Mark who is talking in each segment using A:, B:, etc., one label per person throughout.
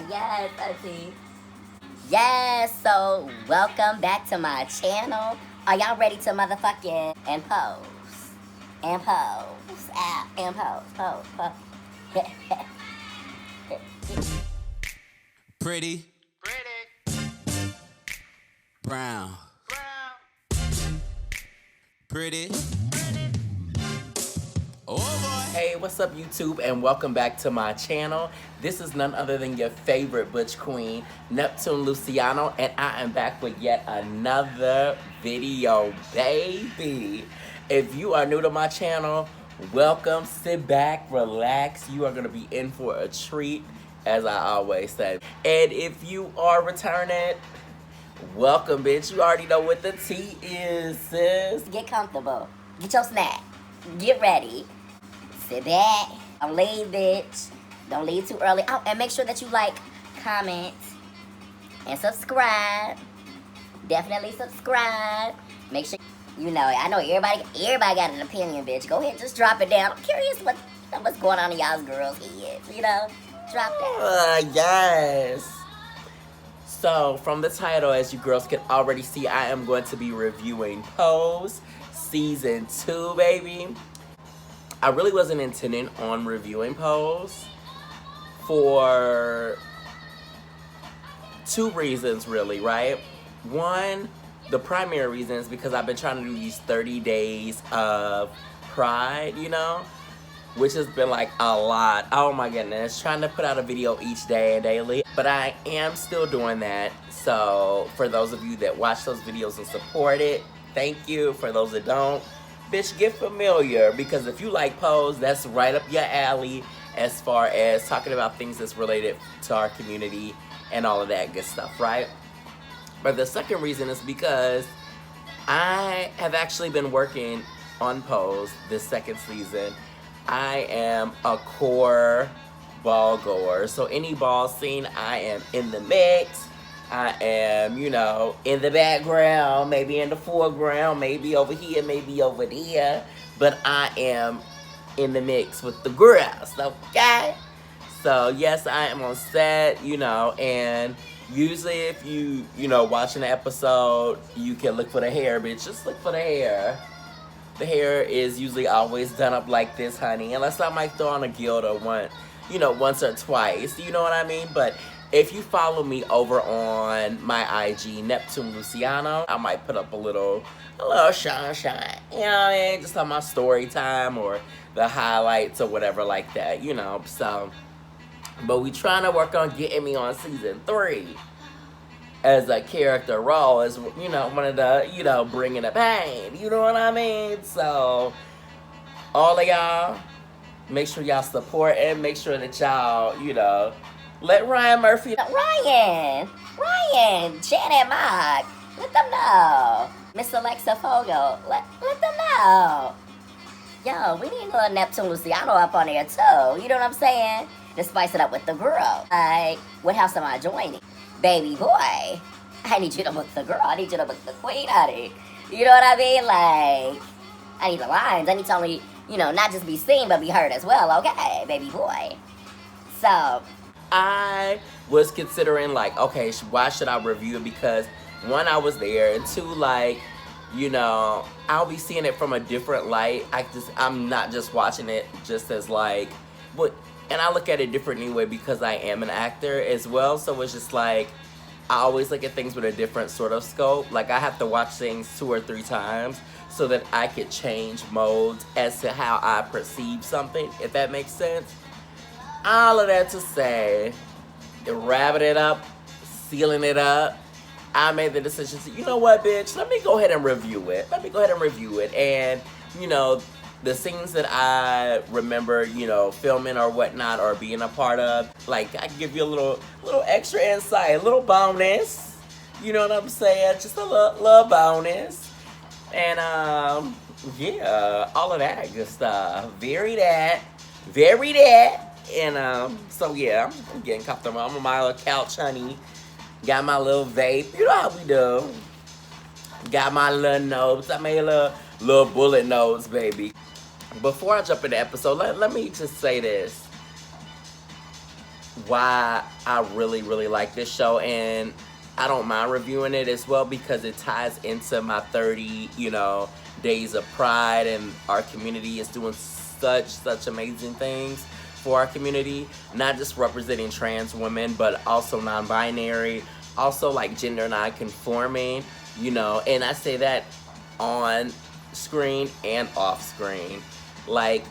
A: Yes, auntie. Yes, so welcome back to my channel. Are y'all ready to motherfucking and pose? And pose. And pose.
B: Pretty. Brown. Pretty. Oh boy.
C: Hey, what's up YouTube, and welcome back to my channel. This is none other than your favorite butch queen, Neptune Luciano, and I am back with yet another video, baby. If you are new to my channel, welcome, sit back, relax. You are gonna be in for a treat, as I always say. And if you are returning, welcome, bitch. You already know what the tea is, sis.
A: Get comfortable. Get your snack. Get ready. Sit back. Don't leave, bitch. Don't leave too early. Oh, and make sure that you like, comment, and subscribe. Definitely subscribe. Make sure, you know, I know everybody got an opinion, bitch. Go ahead, just drop it down. I'm curious what's going on in y'all's girls' heads, you know? Drop that.
C: Yes. So, from the title, as you girls can already see, I am going to be reviewing Pose Season 2, baby. I really wasn't intending on reviewing Pose for two reasons, really, right? One, the primary reason is because I've been trying to do these 30 days of Pride, you know? Which has been like a lot. Oh my goodness. Trying to put out a video each day and daily. But I am still doing that. So for those of you that watch those videos and support it, thank you. For those that don't, bitch, get familiar. Because if you like Pose, that's right up your alley as far as talking about things that's related to our community and all of that good stuff, right? But the second reason is because I have actually been working on Pose this second season. I am a core ball goer. So any ball scene, I am in the mix. I am, you know, in the background, maybe in the foreground, maybe over here, maybe over there. But I am in the mix with the girls, okay? So yes, I am on set, you know, and usually if you know, watching the episode, you can look for the hair, bitch. Just look for the hair. The hair is usually always done up like this, honey. Unless I might throw on a gilda once or twice. You know what I mean? But if you follow me over on my IG, Neptune Luciano, I might put up a little shine. You know what I mean? Just on my story time or the highlights or whatever like that, you know. So, but we trying to work on getting me on season 3. As a character role, as, you know, one of the, you know, bringing the pain. You know what I mean? So, all of y'all, make sure y'all support and make sure that y'all, you know, let Ryan Murphy.
A: Ryan, Janet Mock, let them know. Miss Alexa Fogel, let them know. Yo, we need a little Neptune Luciano up on there too. You know what I'm saying? To spice it up with the girl. Like, what house am I joining? Baby boy, I need you to book the girl. I need you to book the queen, honey. You know what I mean? Like, I need the lines. I need to only, you know, not just be seen, but be heard as well, okay, baby boy. So,
C: I was considering, like, okay, why should I review it? Because, one, I was there, and two, like, you know, I'll be seeing it from a different light. I'm not just watching it just as, like, what. And I look at it different anyway because I am an actor as well. So it's just like, I always look at things with a different sort of scope. Like, I have to watch things 2 or 3 times so that I could change modes as to how I perceive something, if that makes sense. All of that to say, wrapping it up, sealing it up, I made the decision to, you know what, bitch, let me go ahead and review it. And, you know, the scenes that I remember, you know, filming or whatnot or being a part of, like, I can give you a little extra insight, a little bonus. You know what I'm saying? Just a little bonus. And yeah, all of that good stuff. Very that. And so yeah, I'm getting comfortable. I'm on my little couch, honey. Got my little vape. You know how we do. Got my little notes. I made little bullet notes, baby. Before I jump into the episode, let me just say this. Why I really, really like this show, and I don't mind reviewing it as well because it ties into my 30, days of pride, and our community is doing such amazing things for our community. Not just representing trans women, but also non-binary, also like gender non-conforming, and I say that on screen and off screen. Like,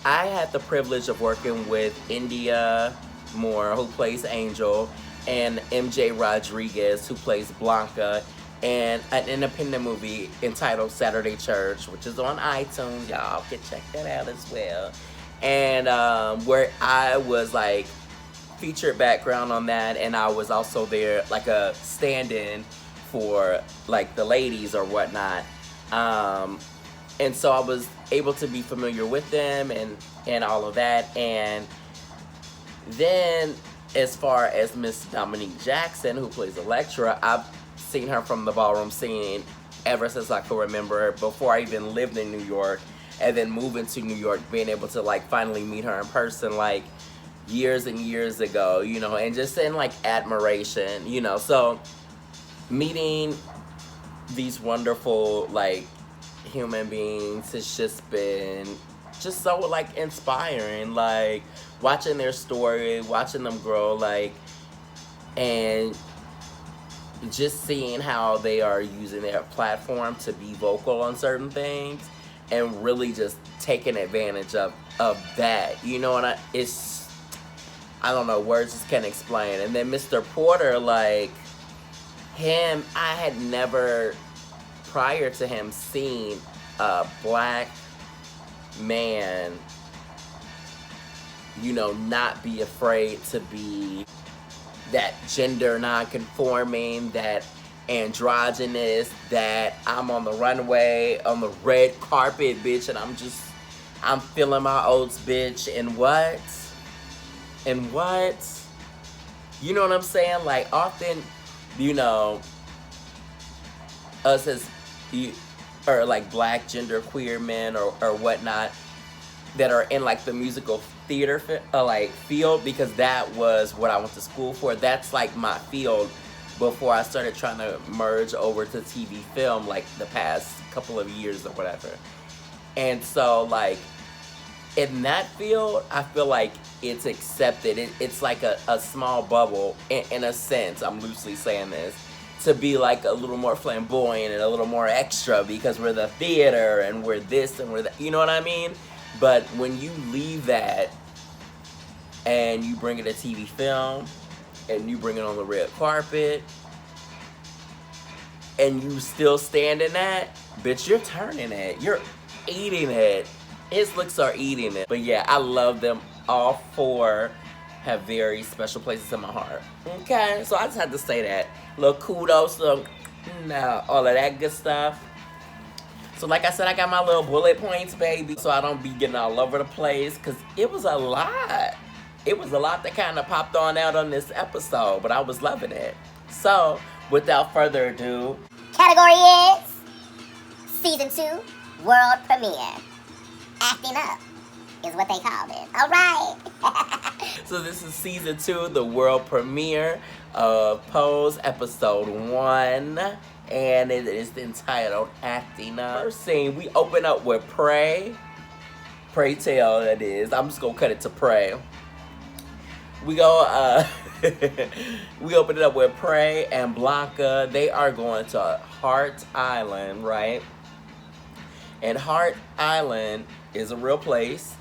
C: I had the privilege of working with India Moore, who plays Angel, and MJ Rodriguez, who plays Blanca, and an independent movie entitled Saturday Church, which is on iTunes. Y'all can check that out as well. And where I was like featured background on that, and I was also there like a stand-in for like the ladies or whatnot. And so I was able to be familiar with them and all of that. And then as far as Miss Dominique Jackson, who plays Electra, I've seen her from the ballroom scene ever since I could remember, before I even lived in New York, and then moving to New York, being able to like finally meet her in person like years and years ago, and just in like admiration, so meeting these wonderful like human beings has just been just so like inspiring, like watching their story, watching them grow, like, and just seeing how they are using their platform to be vocal on certain things and really just taking advantage of that, and it's, I don't know, words just can't explain. And then Mr. Porter, like him, I had never prior to him seen a black man, not be afraid to be that gender non-conforming, that androgynous, that I'm on the runway, on the red carpet, bitch, and I'm feeling my oats, bitch, and what? You know what I'm saying? Like, often, us as, or like black gender queer men or whatnot, that are in like the musical theater field, because that was what I went to school for. That's like my field before I started trying to merge over to TV film like the past couple of years or whatever. And so like in that field, I feel like it's accepted. It's like a small bubble in a sense. I'm loosely saying this to be like a little more flamboyant and a little more extra because we're the theater and we're this and we're that. You know what I mean? But when you leave that and you bring it to TV film and you bring it on the red carpet and you still stand in that, bitch, you're turning it. You're eating it. His looks are eating it. But yeah, I love them. All four have very special places in my heart. Okay, so I just had to say that. Little kudos, all of that good stuff. So like I said, I got my little bullet points, baby, so I don't be getting all over the place, because it was a lot. It was a lot that kind of popped on this episode, but I was loving it. So, without further ado,
A: Category is Season 2 World Premiere. Acting Up is what they called it. All right.
C: so this is Season 2, the world premiere of Pose, Episode 1. And it is entitled Acting Up. First scene, we open up with Pray Tell, that is. I'm just gonna cut it to Pray. We go, we open it up with Pray and Blanca. They are going to Hart Island, right? And Hart Island is a real place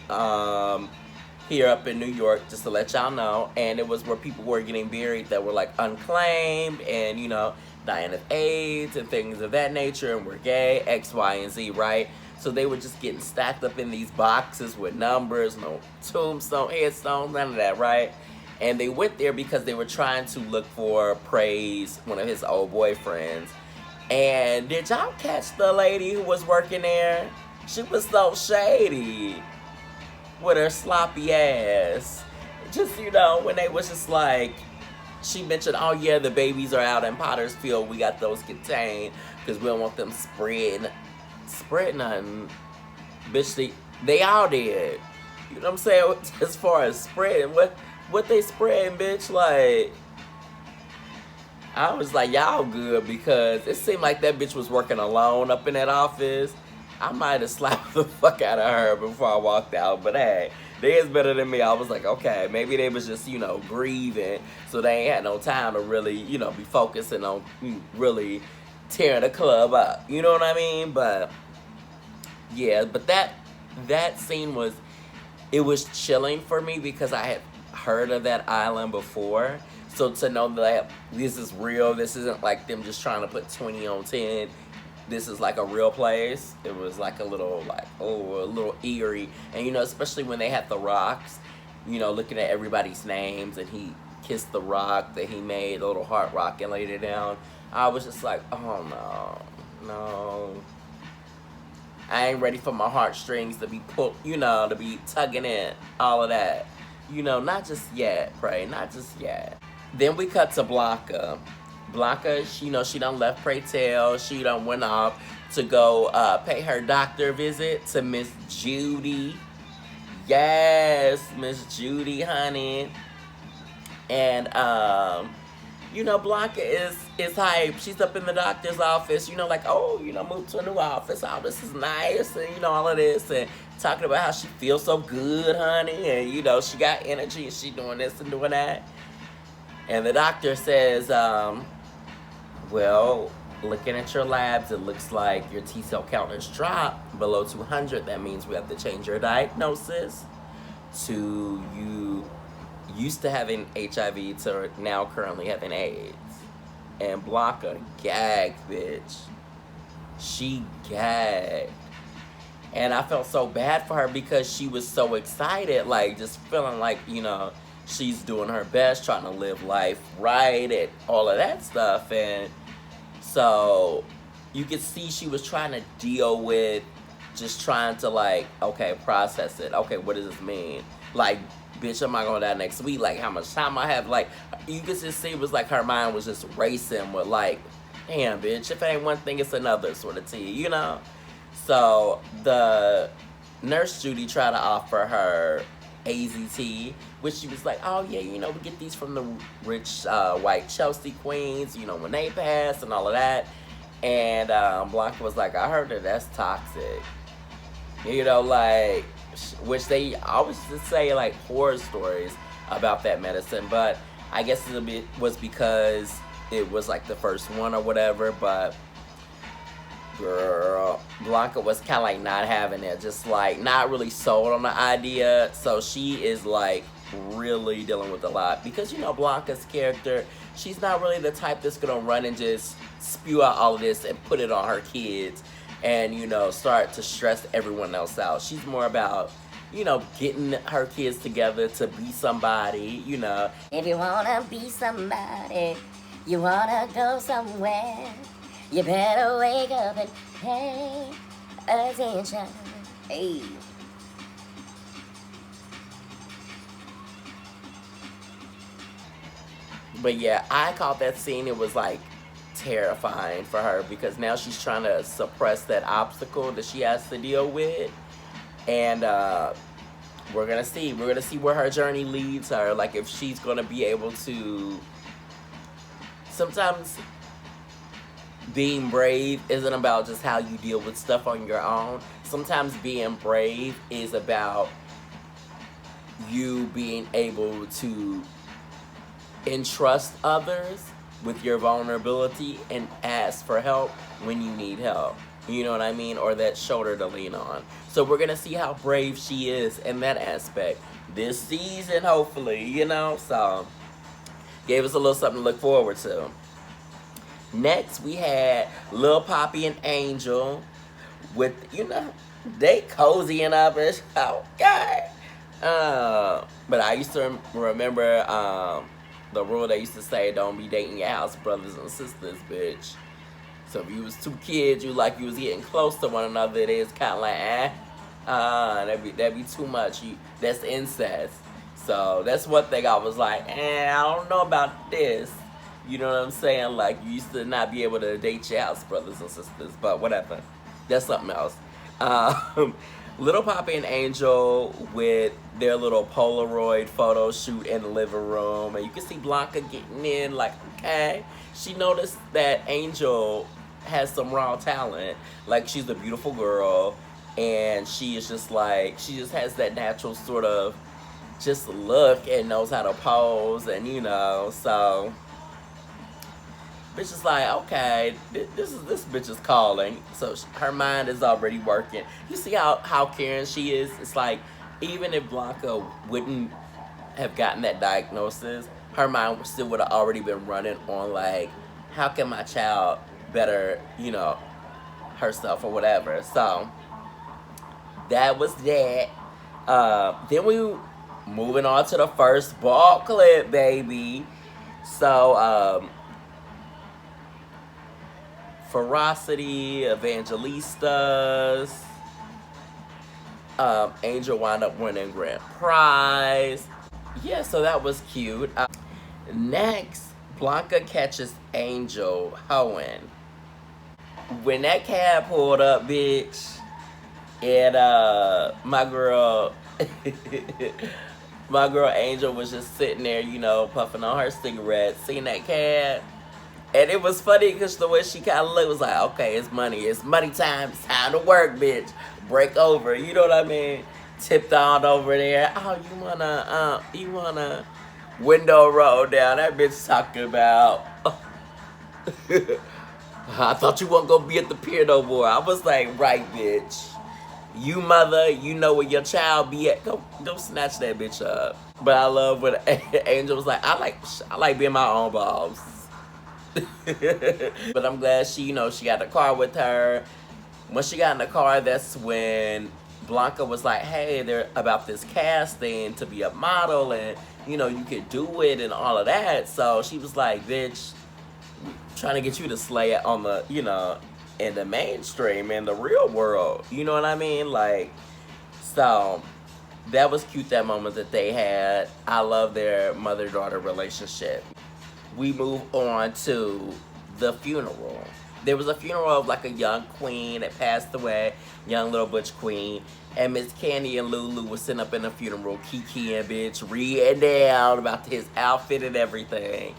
C: here up in New York, just to let y'all know. And it was where people were getting buried that were like unclaimed and, dying of AIDS and things of that nature, and were gay, X, Y, and Z, right? So they were just getting stacked up in these boxes with numbers, no tombstone, headstone, none of that, right? And they went there because they were trying to look for Praise, one of his old boyfriends. And did y'all catch the lady who was working there? She was so shady with her sloppy ass. Just, when they was just like, she mentioned, oh yeah, the babies are out in Pottersfield. We got those contained because we don't want them spreading nothing. Bitch, they all did. You know what I'm saying? As far as spreading, what they spreading, bitch? Like, I was like, y'all good, because it seemed like that bitch was working alone up in that office. I might have slapped the fuck out of her before I walked out, but hey, they is better than me. I was like, okay, maybe they was just, grieving, so they ain't had no time to really, be focusing on really tearing the club up. You know what I mean? But yeah, but that scene was chilling for me because I had heard of that island before. So to know that this is real, this isn't like them just trying to put 20 on 10. This is like a real place. It was like a little eerie. And especially when they had the rocks, looking at everybody's names, and he kissed the rock that he made, a little heart rock, and laid it down. I was just like, oh no. I ain't ready for my heartstrings to be pulled, to be tugging in, all of that. Not just yet, pray, not just yet. Then we cut to Blanca. Blanca, she done left Pray Tell. She done went off to go pay her doctor visit to Miss Judy. Yes, Miss Judy, honey. And, Blanca is hype. She's up in the doctor's office, like, moved to a new office. Oh, this is nice, and, all of this, and talking about how she feels so good, honey, and, she got energy, and she doing this and doing that. And the doctor says, well, looking at your labs, it looks like your T-cell count has dropped below 200. That means we have to change your diagnosis to you used to having HIV to now currently having AIDS. And Blanca gagged, bitch. She gagged. And I felt so bad for her because she was so excited, like just feeling like, she's doing her best, trying to live life right and all of that stuff. And so you could see she was trying to deal with just trying to okay, process it. Okay, what does this mean? Like, bitch, am I gonna die next week? Like, how much time I have? Like, you could just see it was like her mind was just racing with damn, bitch, if it ain't one thing, it's another sort of tea, So the nurse Judy tried to offer her AZT, which she was like, oh yeah, we get these from the rich white Chelsea queens, when they pass and all of that. And Blanca was like, I heard that that's toxic. Which they always just say horror stories about that medicine, but I guess it was because it was the first one or whatever. But girl, Blanca was kind of not having it, just not really sold on the idea. So she is really dealing with a lot because Blanca's character, she's not really the type that's gonna run and just spew out all of this and put it on her kids and start to stress everyone else out. She's more about getting her kids together to be somebody.
A: If you wanna be somebody, you wanna go somewhere, you better wake up and pay attention. Hey.
C: But yeah, I caught that scene. It was terrifying for her because now she's trying to suppress that obstacle that she has to deal with. And we're gonna see where her journey leads her. If she's gonna be able to. Sometimes being brave isn't about just how you deal with stuff on your own. Sometimes being brave is about you being able to entrust others with your vulnerability and ask for help when you need help. You know what I mean? Or that shoulder to lean on. So we're going to see how brave she is in that aspect this season, hopefully, So, gave us a little something to look forward to. Next, we had Lil Poppy and Angel with, they cozying up and okay. But I used to remember the rule they used to say, don't be dating your house brothers and sisters, bitch. So if you was two kids, you was getting close to one another, it is kind of like, that'd be too much. That's incest. So that's one thing I was like, I don't know about this. You know what I'm saying? Like, you used to not be able to date your house brothers and sisters, but whatever. That's something else. Little Poppy and Angel with their little Polaroid photo shoot in the living room. And you can see Blanca getting in, like, okay. She noticed that Angel has some raw talent. Like, she's a beautiful girl. And she is just like, she just has that natural sort of just look and knows how to pose. And, you know, so bitch is like, okay, this bitch is calling. So her mind is already working. You see how caring she is? It's like, even if Blanca wouldn't have gotten that diagnosis, her mind still would have already been running on, like, how can my child better, you know, herself or whatever. So that was that. Then we moving on to the first ball clip, baby. So, Ferocity, Evangelistas, Angel wound up winning grand prize. Yeah, so that was cute. Next, Blanca catches Angel hoeing. When that cab pulled up, bitch, and my girl Angel was just sitting there, you know, puffing on her cigarette, seeing that cab. And it was funny because the way she kind of looked was like, okay, it's money time, it's time to work, bitch. Break over, you know what I mean? Tipped on over there. Oh, you wanna window roll down? That bitch talking about, I thought you wasn't gonna be at the pier no more. I was like, right, bitch. You mother, you know where your child be at. Go snatch that bitch up. But I love what Angel was like, I like being my own boss. But I'm glad she, you know, she got the car with her. When she got in the car, that's when Blanca was like, hey, they're about this casting to be a model, and, you know, you could do it and all of that. So she was like, bitch, trying to get you to slay it on the, you know, in the mainstream, in the real world. You know what I mean? Like, so that was cute, that moment that they had. I love their mother-daughter relationship. We move on to the funeral. There was a funeral of like a young queen that passed away, young little butch queen, and Miss Candy and Lulu was sitting up in the funeral, kikiing, bitch, reading down about his outfit and everything.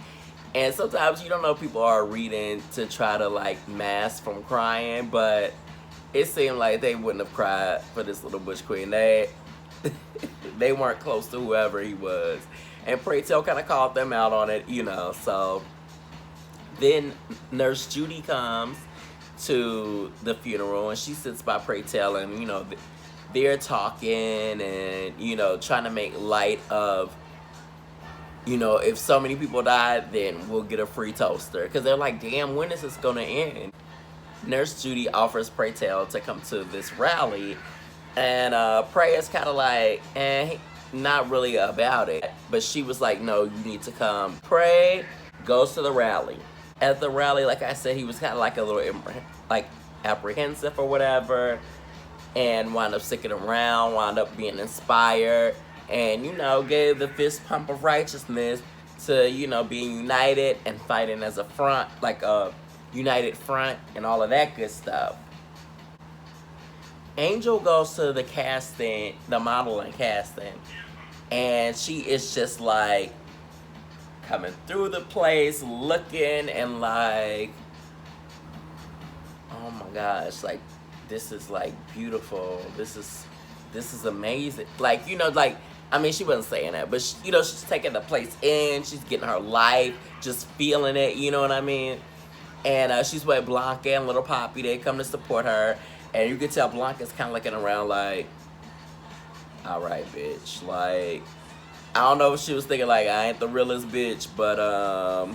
C: And sometimes you don't know if people are reading to try to like mask from crying, but it seemed like they wouldn't have cried for this little butch queen. They weren't close to whoever he was. And Pray Tell kind of called them out on it, you know. So then Nurse Judy comes to the funeral and she sits by Pray Tell, and, you know, they're talking and, you know, trying to make light of, you know, if so many people died, then we'll get a free toaster. Because they're like, damn, when is this going to end? Nurse Judy offers Pray Tell to come to this rally. And Pray is kind of like, not really about it. But she was like, no, you need to come. Pray goes to the rally. At the rally, like I said, he was kind of like a little like apprehensive or whatever. And wound up sticking around, wound up being inspired. And, you know, gave the fist pump of righteousness to, you know, being united and fighting as a front, like a united front and all of that good stuff. Angel goes to the casting, the modeling casting, and she is just like coming through the place, looking and like, oh my gosh, like, this is like beautiful. This is amazing. Like, you know, like, I mean, she wasn't saying that, but she, you know, she's taking the place in. She's getting her life, just feeling it. You know what I mean? And she's with Blanca and Little Poppy. They come to support her, and you can tell Blanca's kind of looking around like, all right, bitch. Like, I don't know if she was thinking like, I ain't the realest bitch, but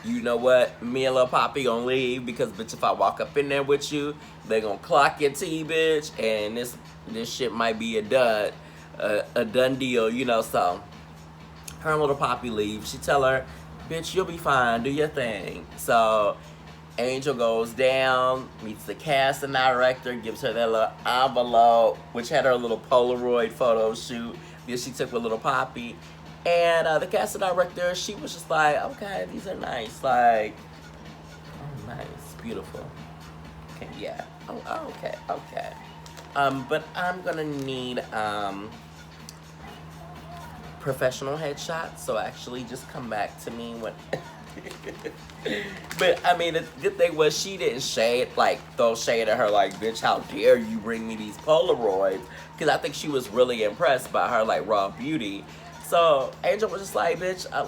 C: you know what? Me and Little Poppy gonna leave because, bitch, if I walk up in there with you, they gonna clock your tea, bitch, and this shit might be a done deal, you know. So her and Little Poppy leave. She tell her, bitch, you'll be fine, do your thing. So Angel goes down, meets the casting director, gives her that little envelope, which had her little Polaroid photo shoot that she took with little Poppy. And the casting director, she was just like, okay, these are nice. Like, oh, nice, beautiful. Okay, yeah. Oh, okay, okay. But I'm gonna need professional headshots, so actually just come back to me when. But I mean, the good thing was she didn't throw shade at her like, bitch, how dare you bring me these Polaroids? Because I think she was really impressed by her like raw beauty. So Angel was just like, bitch, I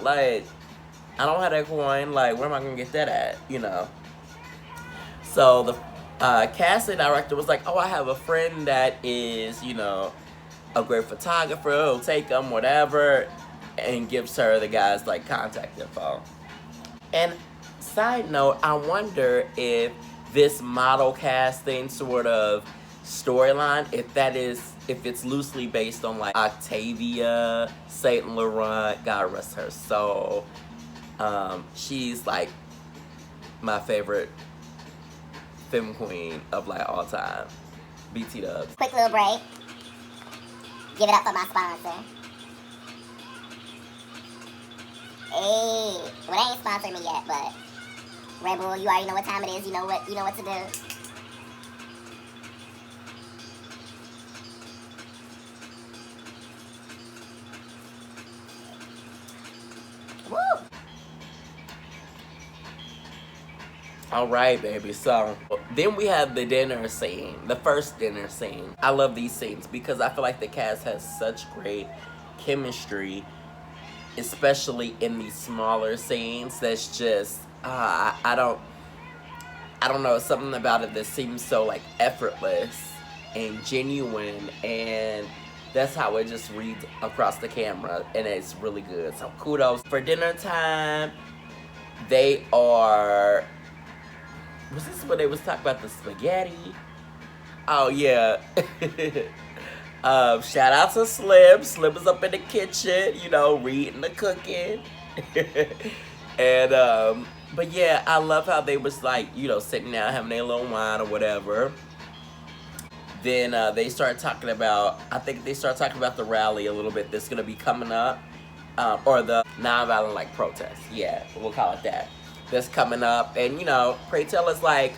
C: don't have that coin. Like, where am I gonna get that at? You know. So the casting director was like, oh, I have a friend that is, you know, a great photographer. He'll take them, whatever, and gives her the guy's like contact info. And side note, I wonder if this model casting sort of storyline, if it's loosely based on like Octavia Saint Laurent, God rest her soul. She's like my favorite femme queen of like all time. BT dubs.
D: Quick little break. Give it up for my sponsor. Hey, well, they ain't sponsored me yet, but Red Bull, you already know what time it is. You know what to do. Woo!
C: All right, baby. So then we have the dinner scene, the first dinner scene. I love these scenes because I feel like the cast has such great chemistry, especially in these smaller scenes. That's just I don't know, something about it that seems so like effortless and genuine, and that's how it just reads across the camera, and it's really good. So kudos. For dinner time, they are, was this when they was talking about the spaghetti? Oh yeah. Shout out to Slim. Slim was up in the kitchen, you know, reading the cooking. And but yeah, I love how they was like, you know, sitting down having their little wine or whatever. Then they start talking about, I think they start talking about the rally a little bit that's gonna be coming up, or the nonviolent like protest. Yeah, we'll call it that. That's coming up, and you know, Pray Tell is like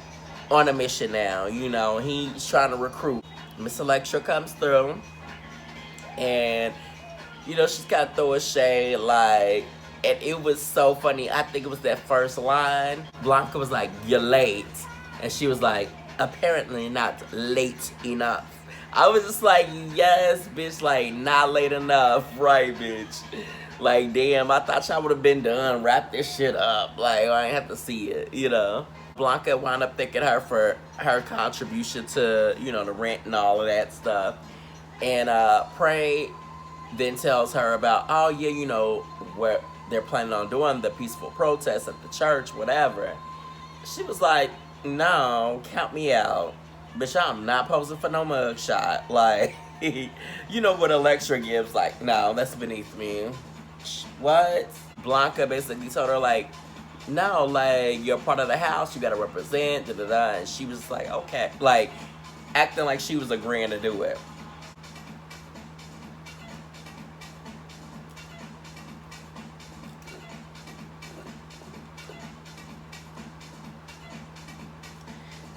C: on a mission now. You know, he's trying to recruit. Miss Electra comes through, and you know, she's got to throw a shade, like, and it was so funny. I think it was that first line. Blanca was like, "You're late," and she was like, "Apparently not late enough." I was just like, yes, bitch, like, not late enough, right, bitch? Like, damn, I thought y'all would have been done, wrap this shit up. Like, I ain't have to see it, you know? Blanca wound up thanking her for her contribution to, you know, the rent and all of that stuff. And Prey then tells her about, oh, yeah, you know, where they're planning on doing the peaceful protest at the church, whatever. She was like, no, count me out. Bitch, I'm not posing for no mugshot. Like, you know what Electra gives, like, no, that's beneath me. What? Blanca basically told her, like, no, like, you're part of the house, you gotta represent, da-da-da. And she was like, okay. Like, acting like she was agreeing to do it.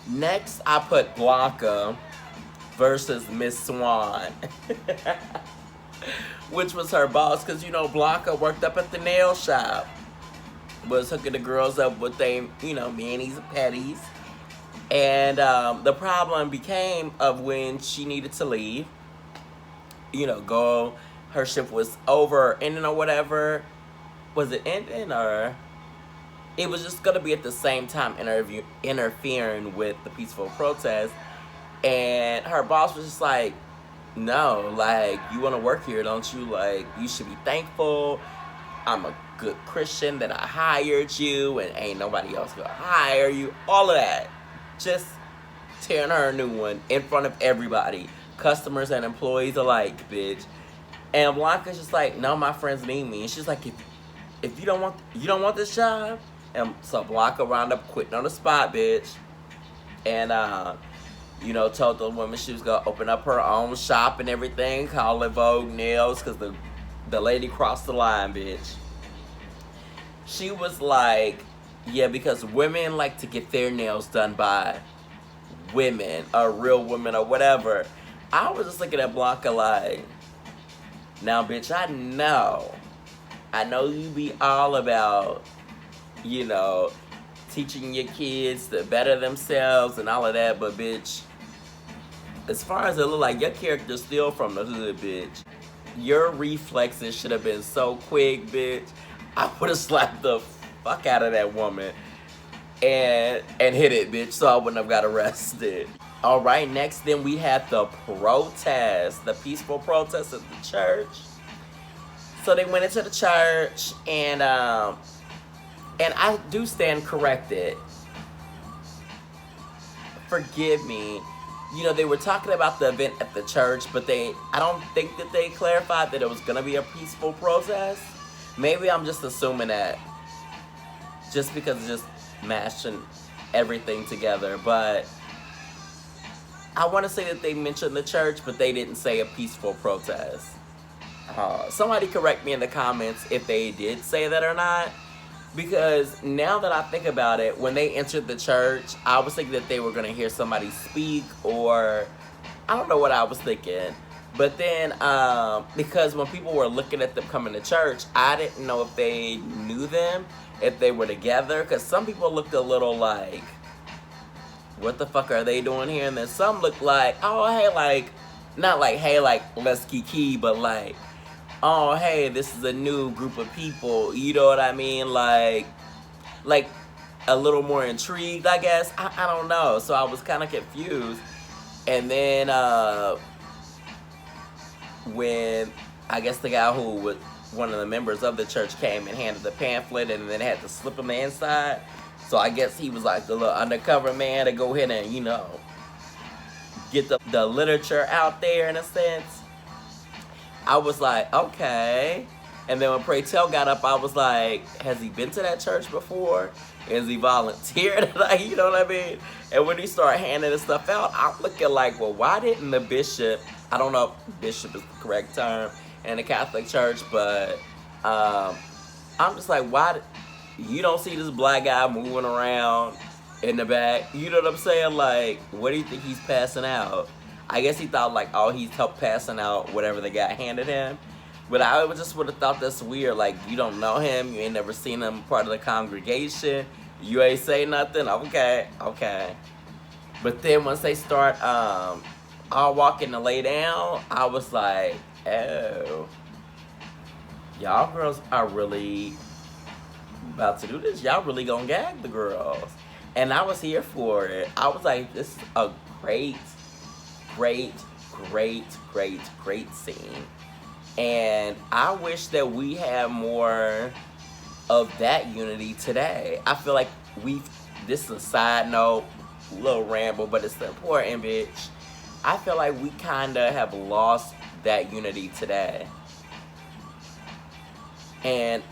C: Next, I put Blanca versus Miss Swan, which was her boss, because, you know, Blanca worked up at the nail shop, was hooking the girls up with they, you know, manis and petties. And the problem became of when she needed to leave, you know, go, her shift was over, ending or whatever. Was it ending, or it was just gonna be at the same time interfering with the peaceful protest? And her boss was just like, no, like, you want to work here, don't you? Like, you should be thankful. I'm a good Christian that I hired you, and ain't nobody else gonna hire you. All of that. Just tearing her a new one in front of everybody. Customers and employees alike, bitch. And Blanca's just like, no, my friends need me. And she's like, if you don't want this job, And so Blanca wound up quitting on the spot, bitch. And, you know, told the woman she was going to open up her own shop and everything, call it Vogue Nails, because the lady crossed the line, bitch. She was like, yeah, because women like to get their nails done by women, or real women, or whatever. I was just looking at Blanca like, now, bitch, I know you be all about, you know, teaching your kids to better themselves and all of that, but bitch, as far as it look like, your character's still from the hood, bitch. Your reflexes should have been so quick, bitch. I would have slapped the fuck out of that woman and hit it, bitch, so I wouldn't have got arrested. All right, next then we had the protest, the peaceful protest at the church. So they went into the church, and I do stand corrected. Forgive me. You know, they were talking about the event at the church, but I don't think that they clarified that it was gonna be a peaceful protest. Maybe I'm just assuming that, just because it's just mashing everything together, but I want to say that they mentioned the church, but they didn't say a peaceful protest. Somebody correct me in the comments if they did say that or not, because now that I think about it, when they entered the church, I was thinking that they were going to hear somebody speak, or I don't know what I was thinking. But then, because when people were looking at them coming to church, I didn't know if they knew them, if they were together, because some people looked a little like, what the fuck are they doing here? And then some looked like, oh, hey, like, not like, hey, like, let's kiki, but like, oh, hey, this is a new group of people, you know what I mean? Like a little more intrigued, I guess. I don't know. So I was kind of confused. And then, when I guess the guy who was one of the members of the church came and handed the pamphlet, and then had to slip him the inside. So I guess he was like the little undercover man to go ahead and, you know, get the literature out there in a sense. I was like, okay. And then when Pray Tell got up, I was like, has he been to that church before? Has he volunteered? Like, you know what I mean? And when he started handing this stuff out, I'm looking like, well, why didn't the bishop, I don't know if bishop is the correct term in the Catholic Church, but I'm just like, why, you don't see this black guy moving around in the back? You know what I'm saying? Like, what do you think he's passing out? I guess he thought like, oh, he's helped passing out whatever the guy handed him. But I just would have thought that's weird. Like, you don't know him, you ain't never seen him part of the congregation, you ain't say nothing. Okay. But then once they start all walking to lay down, I was like, oh, y'all girls are really about to do this. Y'all really gonna gag the girls. And I was here for it. I was like, this is a great scene. And I wish that we had more of that unity today. I feel like this is a side note, a little ramble, but it's important, bitch. I feel like we kind of have lost that unity today. And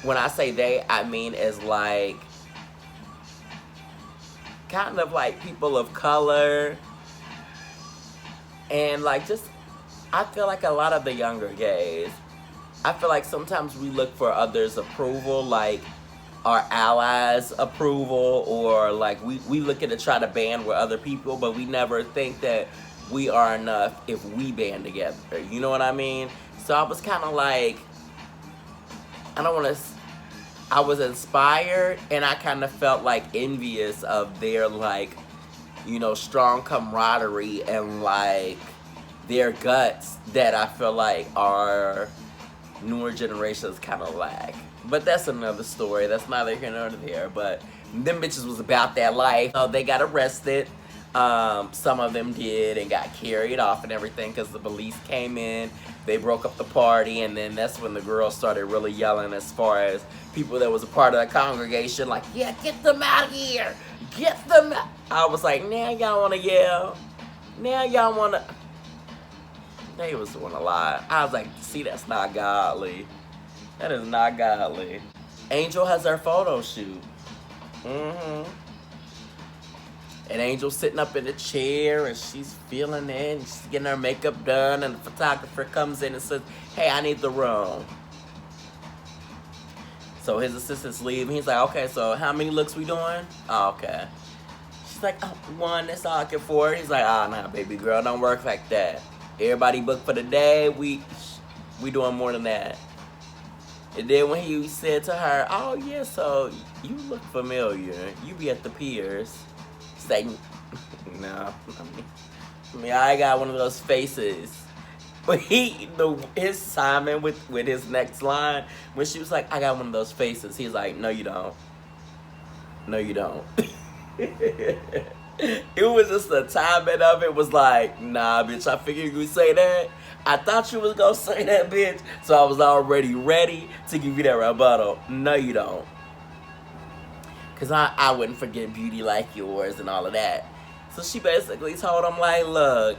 C: when I say they, I mean as like, kind of like people of color, and like just, I feel like a lot of the younger gays, I feel like sometimes we look for others' approval, like our allies' approval, or like we look at to try to band with other people, but we never think that we are enough if we band together. You know what I mean? So I was kind of like, I was inspired, and I kind of felt like envious of their like, you know, strong camaraderie and like their guts that I feel like our newer generations kind of lack. But that's another story. That's neither here nor there. But them bitches was about that life. They got arrested. Some of them did, and got carried off and everything because the police came in. They broke up the party, and then that's when the girls started really yelling as far as people that was a part of the congregation, like, yeah, get them out of here. Get them out. I was like, now y'all want to yell? Now y'all want to... They was doing a lot. I was like, see, that's not godly. That is not godly. Angel has her photo shoot. And Angel's sitting up in the chair and she's feeling it and she's getting her makeup done, and the photographer comes in and says, hey, I need the room. So his assistants leave and he's like, okay, so how many looks we doing? Oh, okay. She's like, oh, one, that's all I can afford. He's like, oh, nah, baby girl, don't work like that. Everybody booked for the day, we doing more than that. And then when he said to her, oh yeah, so you look familiar. You be at the piers. She's like, no. I mean, I got one of those faces. But his Simon with his next line, when she was like, I got one of those faces, he's like, no you don't. No you don't. It was just the timing of it was like, nah bitch, I figured you would say that. I thought you was gonna say that, bitch. So I was already ready to give you that rebuttal. No you don't. Cause I wouldn't forget beauty like yours and all of that. So she basically told him like, look,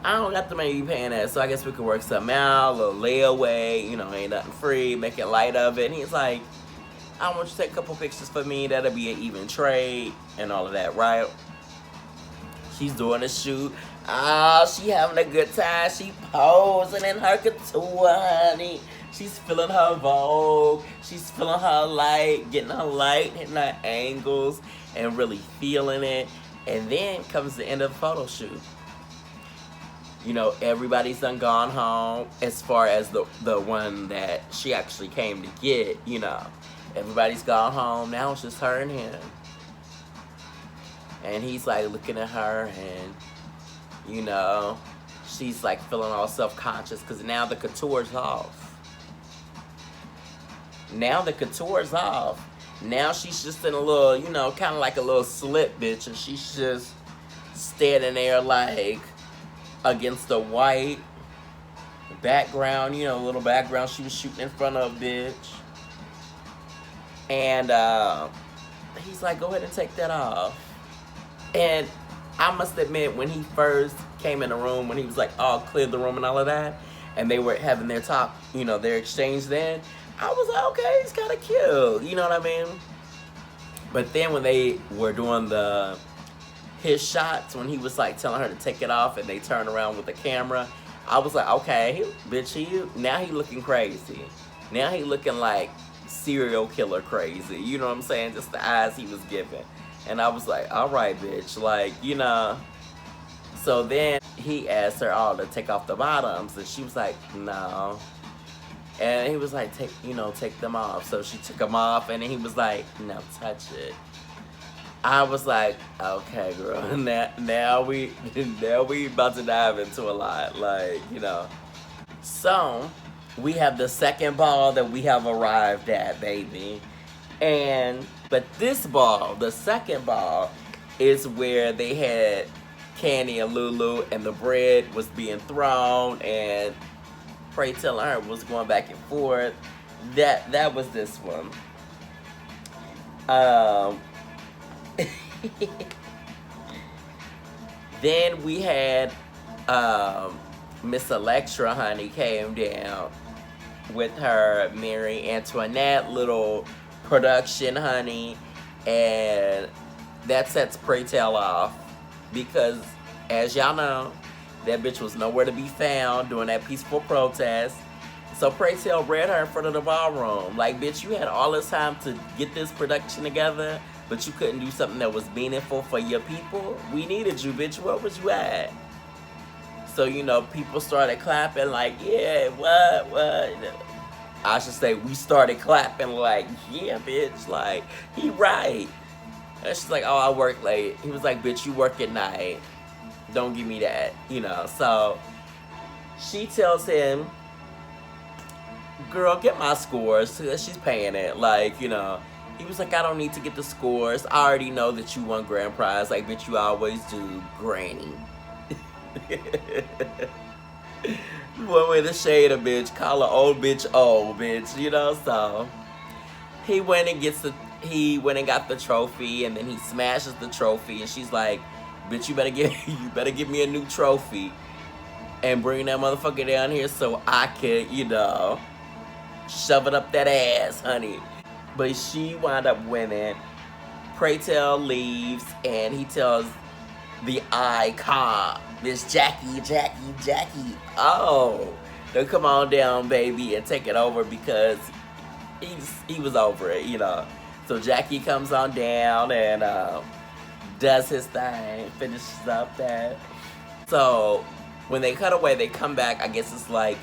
C: I don't got the money you paying that, so I guess we could work something out, a little layaway, you know, ain't nothing free, make it light of it. And he's like, I want you to take a couple pictures for me, that'll be an even trade, and all of that, right? She's doing a shoot. Oh, she having a good time. She posing in her couture, honey. She's feeling her Vogue. She's feeling her light, getting her light, hitting her angles, and really feeling it. And then comes the end of the photo shoot. You know, everybody's done gone home as far as the one that she actually came to get, you know. Everybody's gone home. Now it's just her and him. And he's like looking at her and, you know, she's like feeling all self-conscious because now the couture's off. Now the couture's off. Now she's just in a little, you know, kind of like a little slip, bitch. And she's just standing there like against the white background, you know, little background she was shooting in front of, bitch. And he's like, go ahead and take that off. And I must admit, when he first came in the room, when he was like, oh, cleared the room and all of that, and they were having their talk, you know, their exchange then, I was like, okay, he's kind of cute, you know what I mean? But then when they were doing his shots, when he was like telling her to take it off and they turned around with the camera, I was like, okay, bitch, now he looking crazy. Now he looking like serial killer crazy, you know what I'm saying? Just the eyes he was giving. And I was like, all right, bitch, like, you know. So then he asked her all to take off the bottoms, and she was like, no. And he was like, take them off. So she took them off, and then he was like, no, touch it. I was like, okay, girl, now we about to dive into a lot, like, you know. So we have the second ball that we have arrived at, baby. But this ball, the second ball, is where they had Candy and Lulu and the bread was being thrown and Pray Tell her was going back and forth. That was this one. Then we had Miss Electra, honey, came down with her Mary Antoinette little production, honey, and that sets Pray Tell off because, as y'all know, that bitch was nowhere to be found during that peaceful protest. So Pray Tell read her in front of the ballroom. Like, bitch, you had all this time to get this production together, but you couldn't do something that was meaningful for your people? We needed you, bitch. Where was you at? So, you know, people started clapping like, yeah, what? I should say we started clapping like, yeah, bitch, like, he right. And she's like, oh, I work late. He was like, bitch, you work at night. Don't give me that, you know. So she tells him, girl, get my scores. She's paying it, like, you know. He was like, I don't need to get the scores. I already know that you won grand prize. Like, bitch, you always do, granny. One way to shade a bitch, call an old bitch, you know. So he went and got the trophy, and then he smashes the trophy, and she's like, bitch, you better give me a new trophy and bring that motherfucker down here so I could, you know, shove it up that ass, honey. But she wound up winning. Pray Tell leaves, and he tells the icon, Miss Jackie, oh, to come on down, baby, and take it over, because he was over it, you know. So Jackie comes on down and does his thing, finishes up that. So when they cut away, they come back. I guess it's like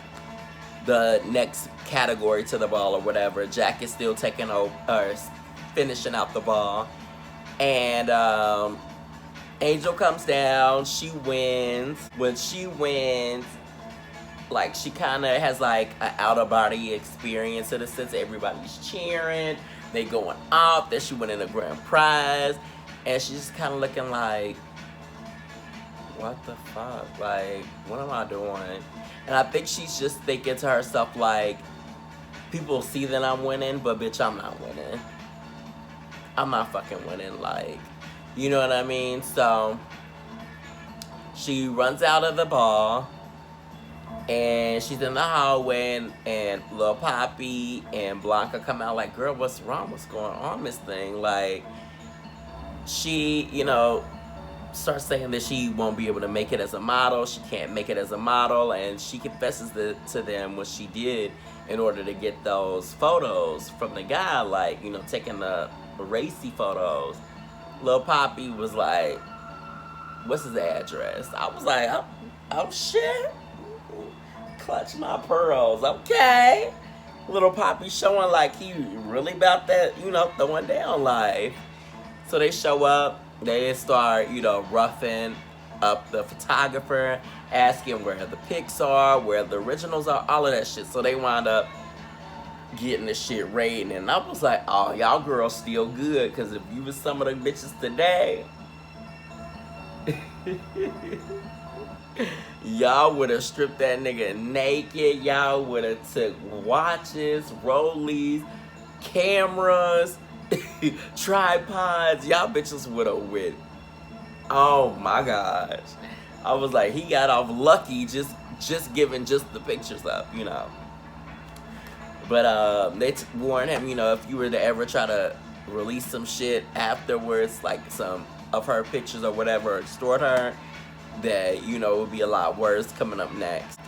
C: the next category to the ball or whatever. Jack is still taking over, or finishing out the ball. And Angel comes down, she wins. When she wins, like, she kind of has like an out-of-body experience in a sense. Everybody's cheering, they going off that she winning a grand prize, and she's just kind of looking like, what the fuck? Like, what am I doing? And I think she's just thinking to herself, like, people see that I'm winning, but bitch, I'm not winning. I'm not fucking winning, like, you know what I mean? So she runs out of the ball, and she's in the hallway, and Lil Poppy and Blanca come out like, girl, what's wrong? What's going on, Miss Thing? Like, she, you know, starts saying that she won't be able to make it as a model. She can't make it as a model, and she confesses to them what she did in order to get those photos from the guy, like, you know, taking the racy photos. Lil Poppy was like, what's his address? I was like, oh shit. Clutch my pearls. Okay. Little Poppy showing like he really about that, you know, throwing down life. So they show up, they start, you know, roughing up the photographer, asking where the pics are, where the originals are, all of that shit. So they wind up getting the shit rating, and I was like, oh, y'all girls still good, because if you was some of the bitches today, y'all would have stripped that nigga naked. Y'all would have took watches, rollies, cameras, tripods. Y'all bitches would have went. Oh my gosh. I was like, he got off lucky just giving just the pictures up, you know. But they warned him, you know, if you were to ever try to release some shit afterwards, like some of her pictures or whatever, extort her, that, you know, it would be a lot worse coming up next.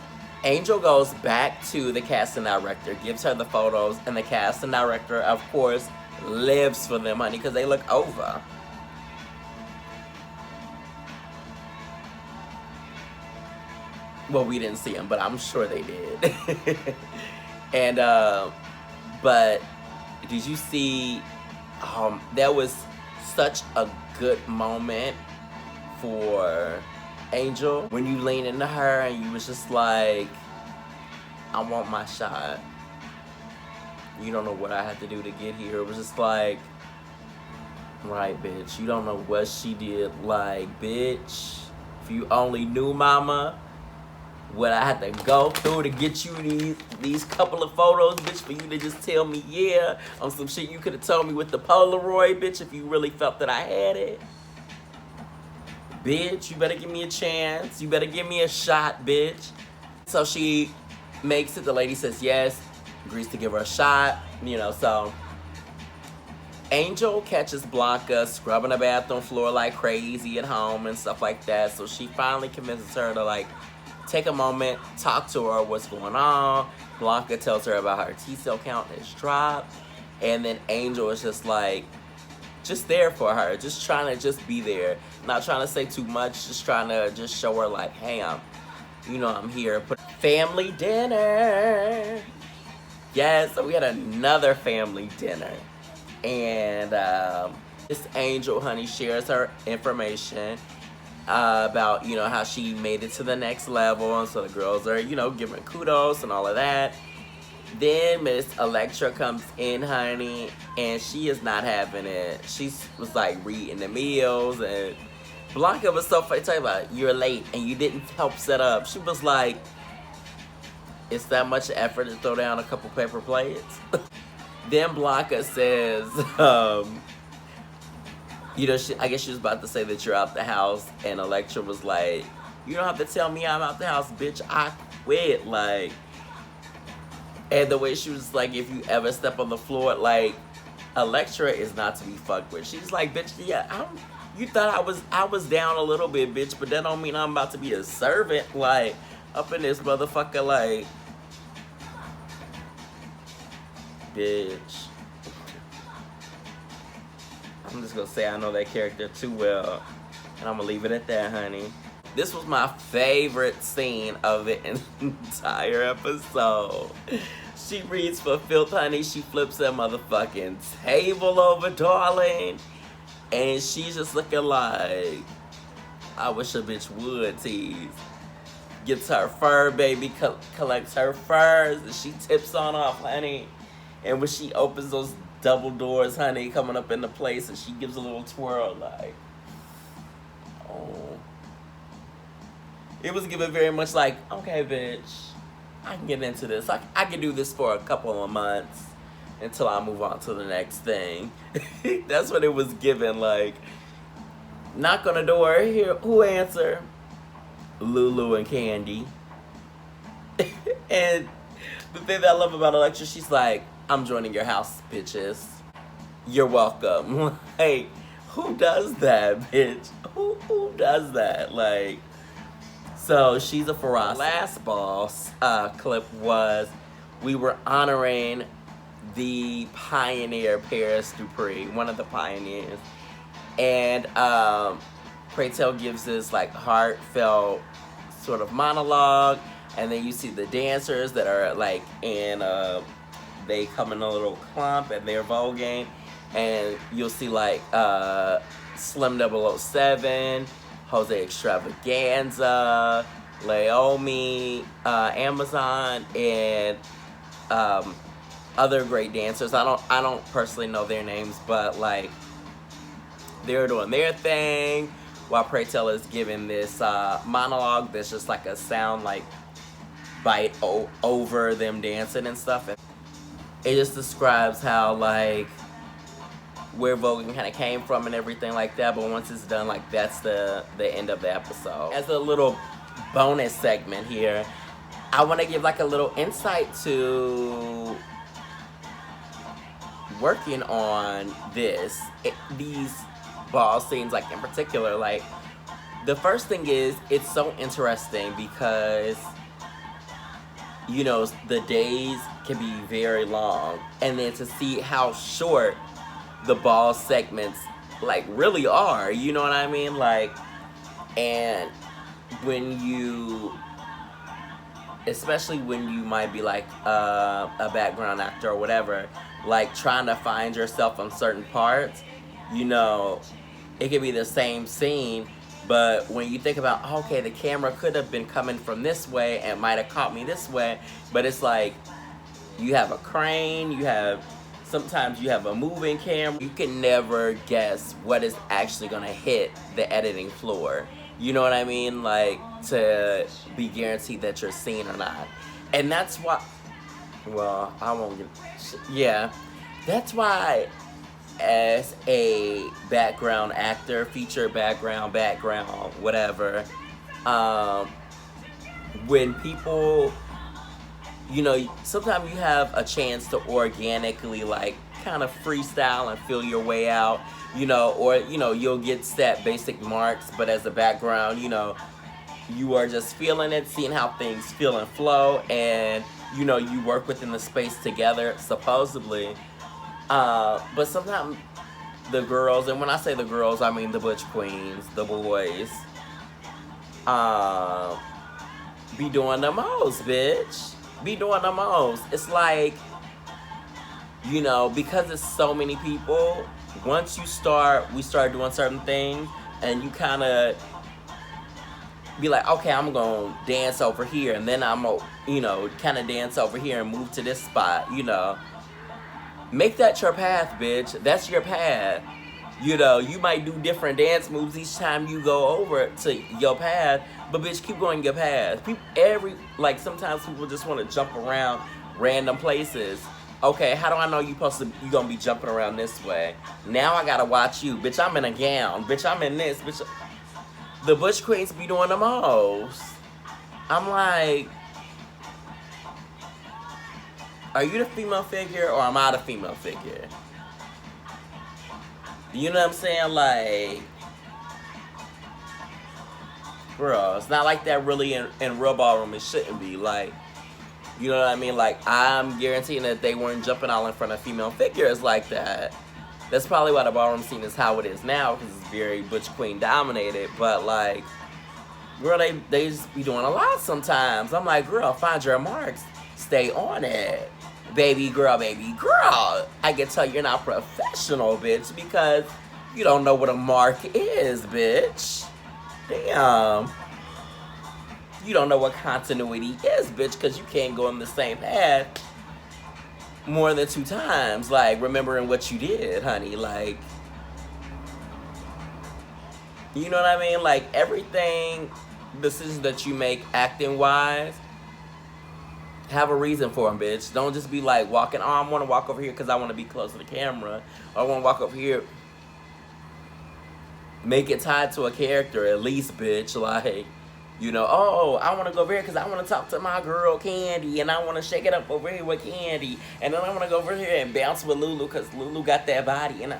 C: Angel goes back to the casting director, gives her the photos, and the casting director, of course, lives for them, honey, because they look over. Well, we didn't see them, but I'm sure they did. And, but did you see, that was such a good moment for Angel when you leaned into her and you was just like, I want my shot. You don't know what I had to do to get here. It was just like, right, bitch, you don't know what she did. Like, bitch, if you only knew, mama, what I had to go through to get you these couple of photos, bitch, for you to just tell me, yeah, on some shit you could have told me with the Polaroid, bitch, if you really felt that I had it. Bitch, you better give me a chance. You better give me a shot, bitch. So she makes it. The lady says yes, agrees to give her a shot, you know, so Angel catches Blanca scrubbing the bathroom floor like crazy at home and stuff like that. So she finally convinces her to, like, take a moment, talk to her, what's going on. Blanca tells her about her T-cell count has dropped. And then Angel is just like, just there for her, just trying to just be there. Not trying to say too much, just trying to just show her like, hey, I'm here. Family dinner. Yes, so we had another family dinner. And this Angel, honey, shares her information about, you know, how she made it to the next level, and so the girls are, you know, giving kudos and all of that. Then Miss Electra comes in, honey, and she is not having it. She was like reading the meals, and Blanca was so funny, talking about, you're late and you didn't help set up. She was like, it's that much effort to throw down a couple paper plates? Then Blanca says, you know, I guess she was about to say that you're out the house, and Electra was like, you don't have to tell me I'm out the house, bitch, I quit. Like, And the way she was like, if you ever step on the floor, like, Electra is not to be fucked with. She's like, bitch, yeah, you thought I was down a little bit, bitch, but that don't mean I'm about to be a servant, like, up in this motherfucker, like, bitch. I'm just gonna say I know that character too well, and I'm gonna leave it at that, honey. This was my favorite scene of the entire episode. She reads for filth, honey. She flips that motherfucking table over, darling. And she's just looking like, I wish a bitch would tease. Gets her fur, baby, collects her furs, and she tips on off, honey. And when she opens those double doors, honey, coming up into place, and she gives a little twirl, like, oh. It was given very much like, okay, bitch, I can get into this. I can do this for a couple of months until I move on to the next thing. That's what it was given, like, knock on the door, here, who answer? Lulu and Candy. And the thing that I love about Electra, she's like, I'm joining your house, bitches. You're welcome. Like, who does that, bitch? Who does that? Like, so she's a ferocity. Last boss clip was we were honoring the pioneer Paris Dupree, one of the pioneers, and Pray Tell gives this like heartfelt sort of monologue, and then you see the dancers that are like in they come in a little clump and they're voguing, and you'll see like Slim 007, Jose Extravaganza, Laomi, Amazon, and other great dancers. I don't personally know their names, but like they're doing their thing while Pray Tell is giving this monologue that's just like a sound like bite over them dancing and stuff. And it just describes how like where voguing kind of came from and everything like that, but once it's done, like that's the end of the episode. As a little bonus segment here, I want to give like a little insight to working on these ball scenes, like in particular. Like the first thing is, it's so interesting because you know the days can be very long, and then to see how short the ball segments like really are, you know what I mean? Like, and when you, especially when you might be like a background actor or whatever, like trying to find yourself on certain parts, you know, it could be the same scene, but when you think about, okay, the camera could have been coming from this way and might have caught me this way, but it's like you have a crane, sometimes you have a moving camera. You can never guess what is actually gonna hit the editing floor. You know what I mean? Like, to be guaranteed that you're seen or not. And that's why, well, I won't get, yeah. That's why as a background actor, feature background, whatever, when people, you know, sometimes you have a chance to organically like kind of freestyle and feel your way out, you know, or, you know, you'll get set basic marks, but as a background, you know, you are just feeling it, seeing how things feel and flow, and, you know, you work within the space together, supposedly. But sometimes the girls, and when I say the girls, I mean the butch queens, the boys, be doing the most, bitch. Be doing the most. It's like, you know, because it's so many people, once we start doing certain things, and you kind of be like, okay, I'm gonna dance over here, and then I'm gonna, you know, kind of dance over here and move to this spot, you know. Make that your path, bitch. That's your path. You know, you might do different dance moves each time you go over to your path, but bitch, keep going your path. Like sometimes people just want to jump around random places. Okay, how do I know you gonna be jumping around this way? Now I gotta watch you. Bitch, I'm in a gown. Bitch, I'm in this. Bitch, the butch queens be doing the most. I'm like, Are you the female figure or am I the female figure? You know what I'm saying? Like, bro, it's not like that really in real ballroom. It shouldn't be. Like, you know what I mean? Like, I'm guaranteeing that they weren't jumping all in front of female figures like that. That's probably why the ballroom scene is how it is now, because it's very Butch Queen dominated. But, like, girl, they just be doing a lot sometimes. I'm like, girl, find your marks. Stay on it. Baby girl, baby girl. I can tell you're not professional, bitch, because you don't know what a mark is, bitch. Damn. You don't know what continuity is, bitch, because you can't go in the same path more than 2 times. Like, remembering what you did, honey. Like, you know what I mean? Like, everything, decisions that you make acting-wise, have a reason for them, bitch. Don't just be like walking, oh, I want to walk over here because I want to be close to the camera. Or I want to walk over here. Make it tied to a character at least, bitch. Like, you know, oh, I want to go over here because I want to talk to my girl Candy. And I want to shake it up over here with Candy. And then I want to go over here and bounce with Lulu because Lulu got that body. And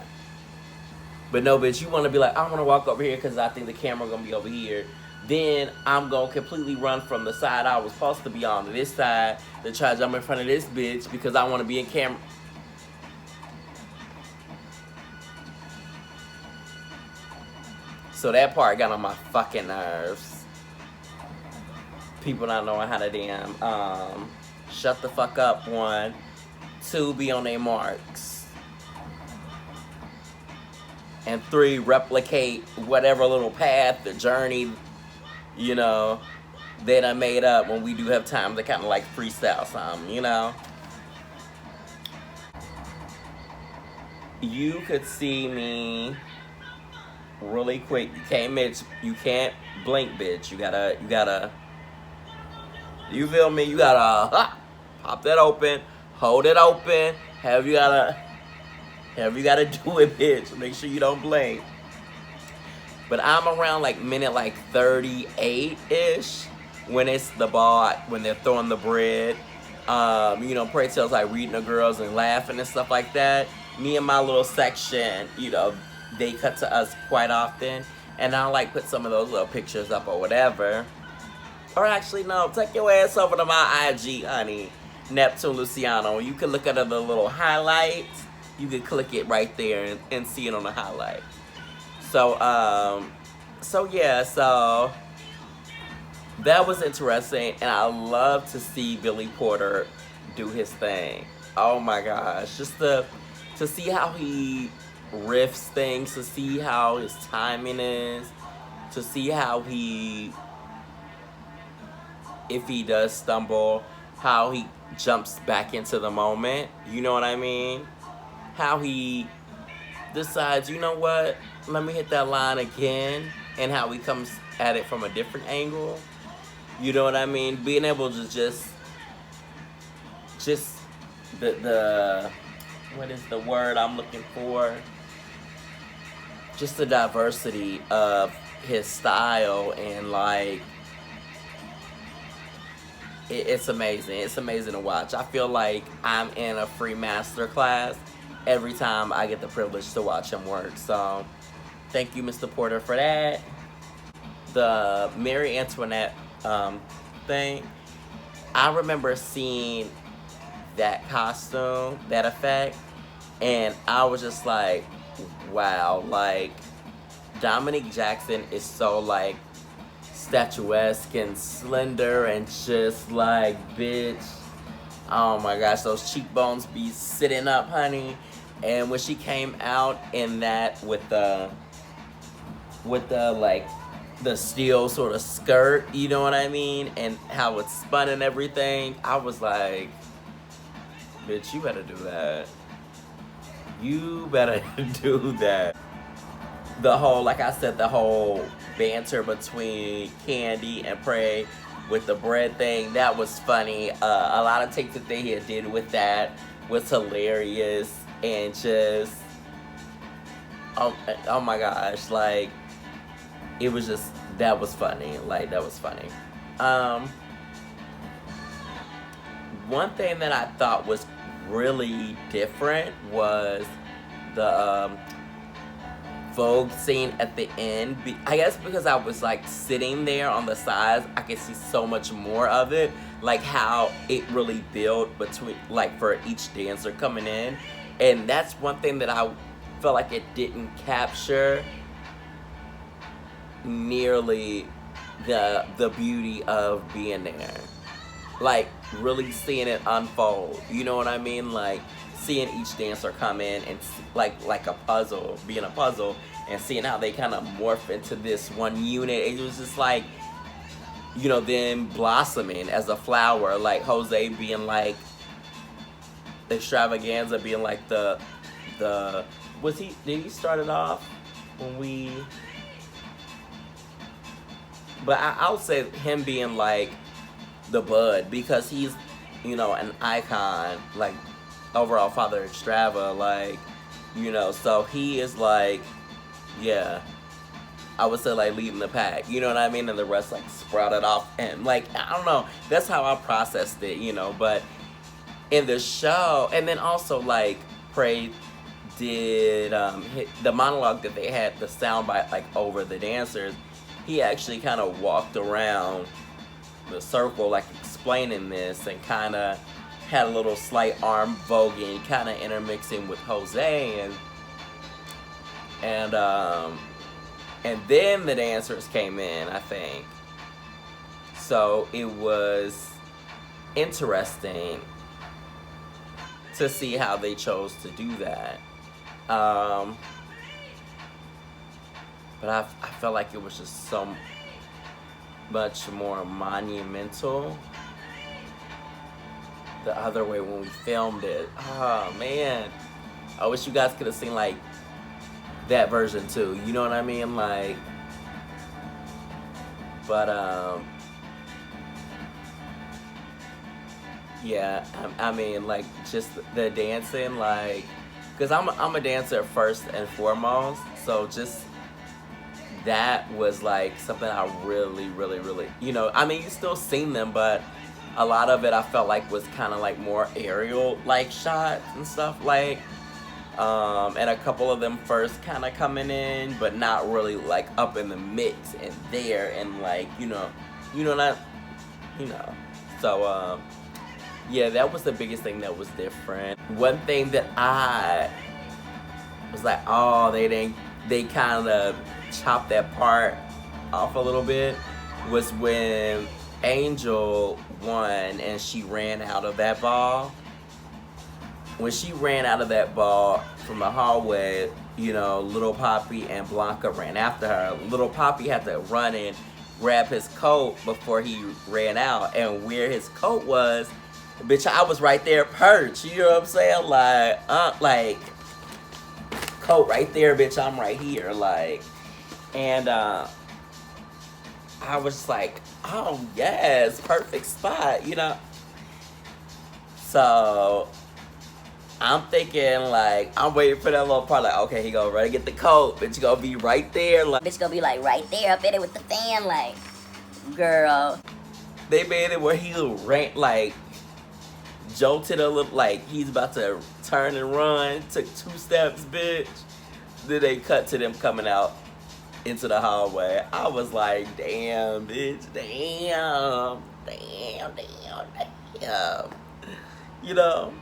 C: But no, bitch, you want to be like, I want to walk over here because I think the camera going to be over here. Then I'm going to completely run from the side I was supposed to be on to this side to try to jump in front of this bitch because I want to be in camera. So that part got on my fucking nerves. People not knowing how to damn shut the fuck up, 1. 2, be on their marks. And 3, replicate whatever little path, the journey, you know, that I made up when we do have time to kind of like freestyle something, you know. You could see me really quick. You can't blink, bitch. You gotta, you feel me? You gotta pop that open, hold it open, however you gotta do it, bitch. Make sure you don't blink. But I'm around like minute like 38-ish when it's the ball, when they're throwing the bread. You know, Pray Tell's like reading the girls and laughing and stuff like that. Me and my little section, you know, they cut to us quite often. And I'll like put some of those little pictures up or whatever. Or actually, no, take your ass over to my IG, honey. Neptune Luciano. You can look at the little highlights. You can click it right there and see it on the highlight. So yeah, so that was interesting, and I love to see Billy Porter do his thing. Oh my gosh, just to see how he riffs things, to see how his timing is, to see how if he does stumble, how he jumps back into the moment, you know what I mean? How he decides, you know what, let me hit that line again, and how he comes at it from a different angle. You know what I mean? Being able to just the what is the word I'm looking for? Just the diversity of his style, and like it's amazing. It's amazing to watch. I feel like I'm in a free master class every time I get the privilege to watch him work. So thank you, Mr. Porter, for that. The Mary Antoinette thing, I remember seeing that costume, that effect, and I was just like, wow, like Dominique Jackson is so like statuesque and slender and just like, bitch, oh my gosh, those cheekbones be sitting up, honey. And when she came out in that with the like the steel sort of skirt, you know what I mean, and how it's spun and everything, I was like, bitch, you better do that. You better do that. The whole, like I said, the whole banter between Candy and Prey with the bread thing, that was funny. A lot of takes that they had did with that was hilarious, and just, oh my gosh, like, it was just, that was funny. Like, that was funny. One thing that I thought was really different was the Vogue scene at the end. I guess because I was like sitting there on the sides, I could see so much more of it, like how it really built between, like, for each dancer coming in. And that's one thing that I felt like it didn't capture nearly the beauty of being there, like really seeing it unfold, you know what I mean? Like seeing each dancer come in and like a puzzle, being a puzzle, and seeing how they kind of morph into this one unit. It was just like, you know, them blossoming as a flower, like Jose being like extravaganza, being like the did he start it off when we, but I would say him being like the bud, because he's, you know, an icon, like overall Father Extrava, like, you know, so he is like, yeah, I would say like leading the pack, you know what I mean? And the rest like sprouted off, and like, I don't know, that's how I processed it, you know. But in the show, and then also like Prey did the monologue that they had, the soundbite like over the dancers, he actually kind of walked around the circle like explaining this, and kind of had a little slight arm voguing, kind of intermixing with Jose, and then the dancers came in, I think. So it was interesting to see how they chose to do that. But I felt like it was just so much more monumental the other way when we filmed it. Oh man, I wish you guys could have seen like that version too, you know what I mean? Like, but yeah, I mean, like, just the dancing, like, because I'm a dancer first and foremost, so just that was like something I really, you know, I mean, you still seen them, but a lot of it I felt like was kind of like more aerial like shots and stuff, like, and a couple of them first kind of coming in, but not really like up in the mix and there, and like, so yeah, that was the biggest thing that was different. One thing that I was like, oh, they kind of chopped that part off a little bit, was when Angel won and she ran out of that ball. When she ran out of that ball from the hallway, you know, Little Poppy and Blanca ran after her. Little Poppy had to run and grab his coat before he ran out, and where his coat was, bitch, I was right there perched, you know what I'm saying? Like, coat right there, bitch, I'm right here, like, and I was just like, oh yes, perfect spot, you know? So I'm thinking, like, I'm waiting for that little part, like, okay, he gonna run and get the coat, bitch, gonna be right there, like,
A: Bitch gonna be like right there up in it with the fan, like, girl.
C: they made it where he ran, like, jolted a little, like he's about to turn and run, took 2 steps, bitch. Then they cut to them coming out into the hallway. I was like, damn, bitch, damn. You know,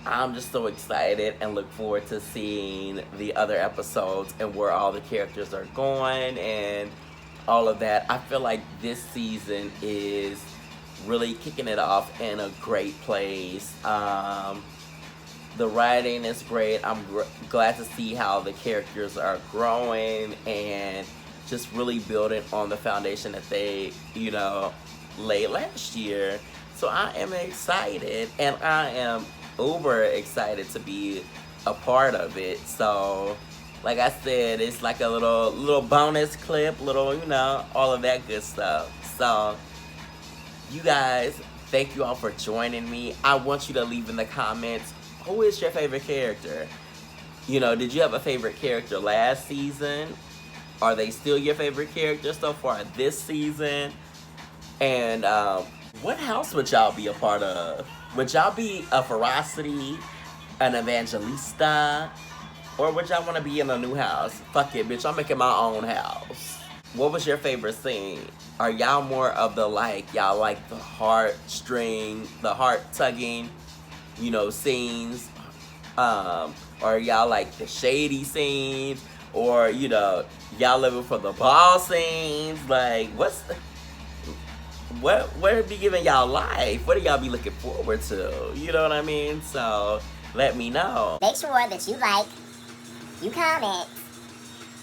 C: I'm just so excited and look forward to seeing the other episodes and where all the characters are going and all of that. I feel like this season is really kicking it off in a great place. The writing is great. I'm glad to see how the characters are growing and just really building on the foundation that they, you know, laid last year. So I am excited, and I am uber excited to be a part of it. So, like I said, it's like a little bonus clip, little, you know, all of that good stuff. So, you guys, thank you all for joining me. I want you to leave in the comments, who is your favorite character? You know, did you have a favorite character last season? Are they still your favorite character so far this season? And what house would y'all be a part of? Would y'all be a ferocity, an evangelista, or would y'all want to be in a new house? Fuck it, bitch, I'm making my own house. What was your favorite scene? Are y'all more of the y'all like the heartstring, the heart tugging, scenes? Or y'all like the shady scenes? Or, y'all living for the ball scenes? Like, what be giving y'all life? What do y'all be looking forward to? You know what I mean? So, let me know.
D: Make sure that you like, you comment,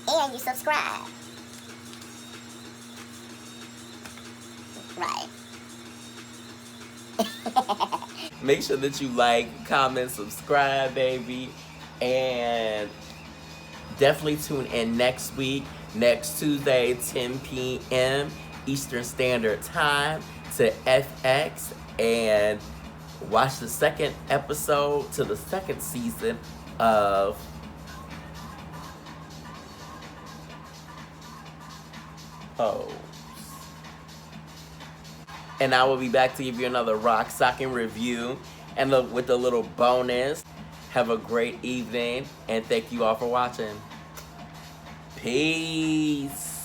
D: and you subscribe. Right.
C: Make sure that you like, comment, subscribe, baby. And definitely tune in next week, next Tuesday, 10 p.m. Eastern Standard Time to FX, and watch the second episode to the second season of Pose. And I will be back to give you another rock stocking review and with a little bonus. Have a great evening, and thank you all for watching. Peace.